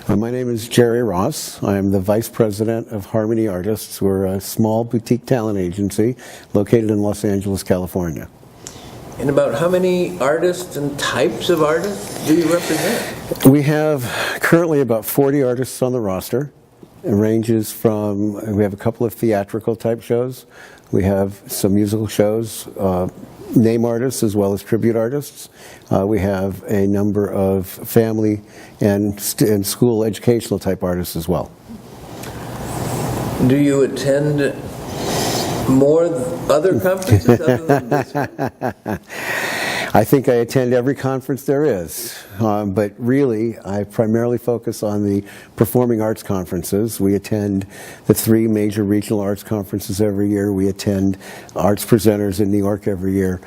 My name is Jerry Ross. I'm the Vice President of Harmony Artists. We're a small boutique talent agency located in Los Angeles, California. And about how many artists and types of artists do you represent? We have currently about 40 artists on the roster. It ranges from, we have a couple of theatrical type shows. We have some musical shows, name artists as well as tribute artists. We have a number of family and school educational type artists as well. Do you attend more other conferences other than this one? I think I attend every conference there is, but really I primarily focus on the performing arts conferences. We attend the 3 major regional arts conferences every year. We attend arts presenters in New York every year.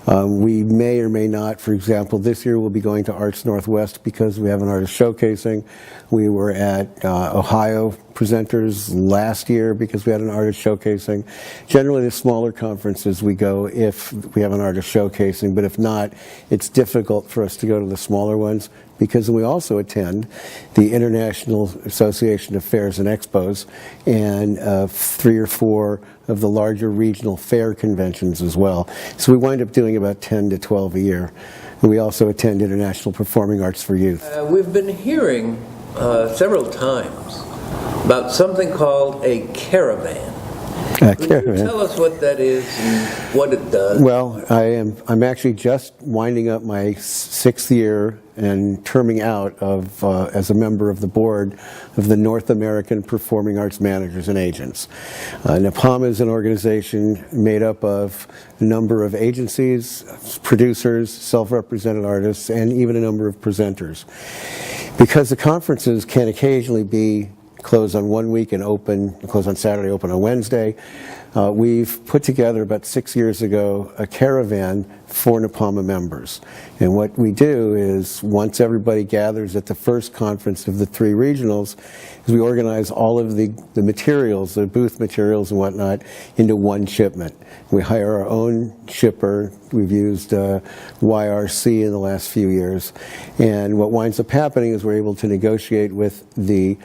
We may or may not, for example, this year we'll be going to Arts Northwest because we have an artist showcasing. We were at Ohio presenters last year because we had an artist showcasing. Generally the smaller conferences we go if we have an artist showcasing, but if not, it's difficult for us to go to the smaller ones because we also attend the International Association of Fairs and Expos and 3 or 4 of the larger regional fair conventions as well. So we wind up doing about 10 to 12 a year. And we also attend International Performing Arts for Youth. We've been hearing several times about something called a caravan. Could you tell us what that is and what it does? Well, I'm actually just winding up my 6th year and terming out of as a member of the board of the North American Performing Arts Managers and Agents. NAPAMA is an organization made up of a number of agencies, producers, self-represented artists, and even a number of presenters. Because the conferences can occasionally be closed on one week and close on Saturday, open on Wednesday. We've put together about 6 years ago a caravan for NAPAMA members. And what we do is once everybody gathers at the first conference of the 3 regionals, is we organize all of the materials, the booth materials and whatnot, into one shipment. We hire our own shipper. We've used YRC in the last few years. And what winds up happening is we're able to negotiate with the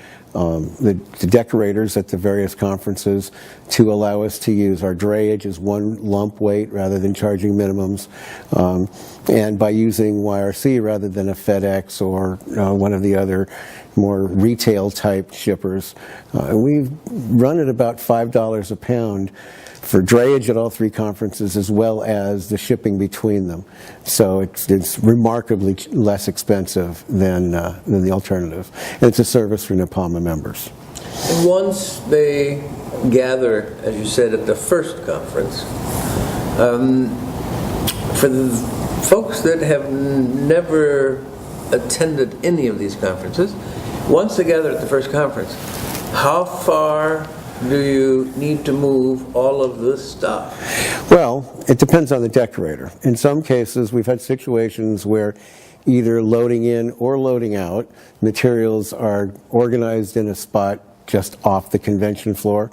decorators at the various conferences to allow us to use our drayage as one lump weight rather than charging minimums, and by using YRC rather than a FedEx or one of the other more retail type shippers. We've run at about $5 a pound for drayage at all 3 conferences as well as the shipping between them. So it's remarkably less expensive than the alternative. And it's a service for NAPAMA members. And once they gather, as you said, at the first conference, for the folks that have never attended any of these conferences, once they gather at the first conference, how far do you need to move all of this stuff? Well, it depends on the decorator. In some cases, we've had situations where either loading in or loading out, materials are organized in a spot just off the convention floor.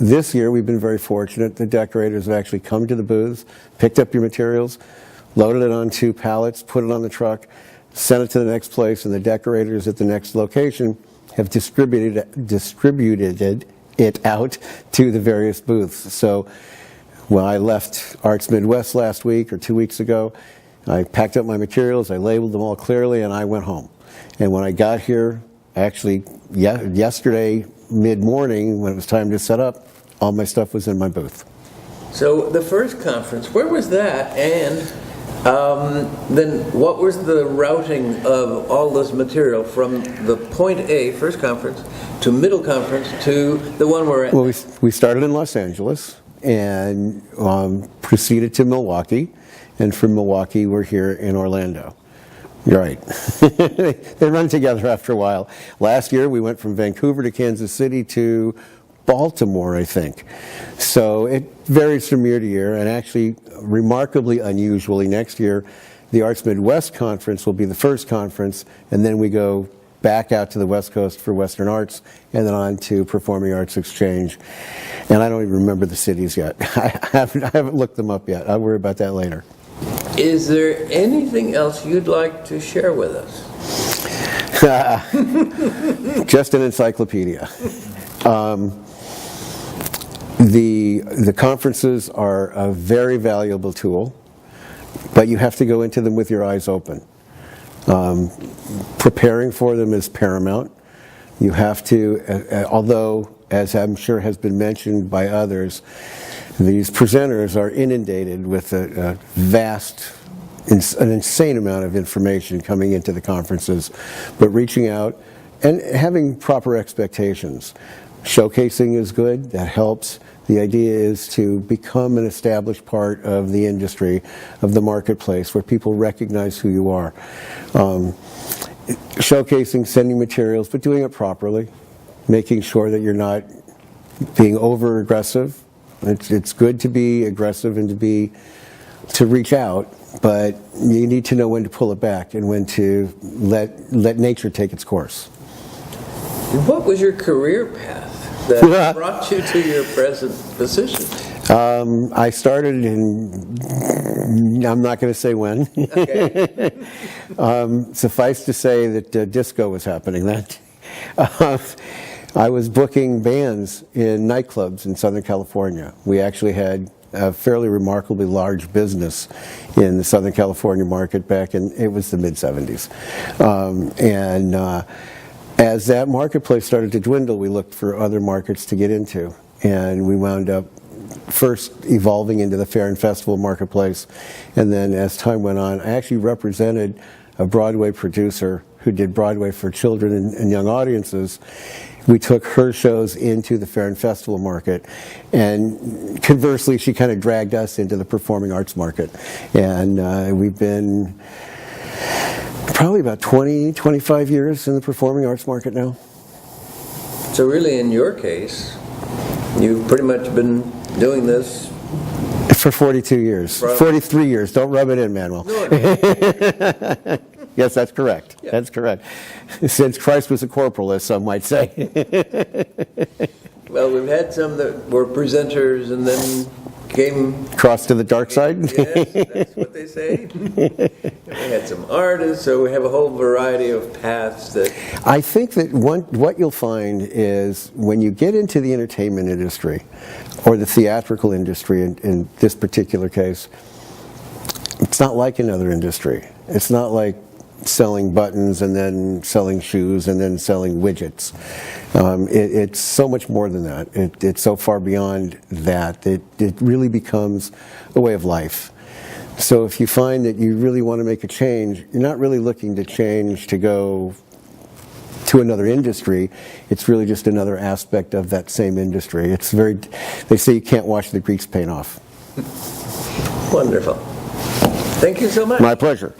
This year, we've been very fortunate. The decorators have actually come to the booths, picked up your materials, loaded it onto pallets, put it on the truck, sent it to the next place, and the decorators at the next location have distributed it out to the various booths. So when I left Arts Midwest last week or 2 weeks ago, I packed up my materials, I labeled them all clearly, and I went home. And when I got here, actually yesterday mid-morning when it was time to set up, all my stuff was in my booth. So the first conference, where was that? And then what was the routing of all this material from the point A, first conference, to middle conference, to the one we're at? Well, we started in Los Angeles and proceeded to Milwaukee, and from Milwaukee we're here in Orlando. You're right. They run together after a while. Last year we went from Vancouver to Kansas City to Baltimore, I think. So it varies from year to year, and actually, remarkably unusually, next year, the Arts Midwest Conference will be the first conference, and then we go back out to the West Coast for Western Arts, and then on to Performing Arts Exchange. And I don't even remember the cities yet. I haven't looked them up yet. I'll worry about that later. Is there anything else you'd like to share with us? Just an encyclopedia. The conferences are a very valuable tool, but you have to go into them with your eyes open. Preparing for them is paramount. You have to, although, as I'm sure has been mentioned by others, these presenters are inundated with a vast, an insane amount of information coming into the conferences, but reaching out and having proper expectations. Showcasing is good, that helps. The idea is to become an established part of the industry, of the marketplace, where people recognize who you are. Showcasing, sending materials, but doing it properly, making sure that you're not being over-aggressive. It's good to be aggressive and to reach out, but you need to know when to pull it back and when to let nature take its course. What was your career path that brought you to your present position? I started in, I'm not going to say when. Okay. Suffice to say that disco was happening then. I was booking bands in nightclubs in Southern California. We actually had a fairly remarkably large business in the Southern California market back in, it was the mid-'70s. As that marketplace started to dwindle, we looked for other markets to get into. And we wound up first evolving into the fair and festival marketplace. And then as time went on, I actually represented a Broadway producer who did Broadway for children and young audiences. We took her shows into the fair and festival market, and conversely, she kind of dragged us into the performing arts market. And we've been probably about 20, 25 years in the performing arts market now. So really, in your case, you've pretty much been doing this for 42 years. 43 years. Don't rub it in, Manuel. No. Yes, that's correct. Yeah. That's correct. Since Christ was a corporal, as some might say. Well, we've had some that were presenters and then came... Crossed to the dark side? Yes, that's what they say. We had some artists, so we have a whole variety of paths that... I think that what you'll find is when you get into the entertainment industry, or the theatrical industry in this particular case, it's not like another industry. It's not like selling buttons and then selling shoes and then selling widgets. It's so much more than that. It's so far beyond that. It really becomes a way of life. So if you find that you really want to make a change, you're not really looking to change to go to another industry. It's really just another aspect of that same industry. It's very, they say you can't wash the grease paint off. Wonderful. Thank you so much. My pleasure.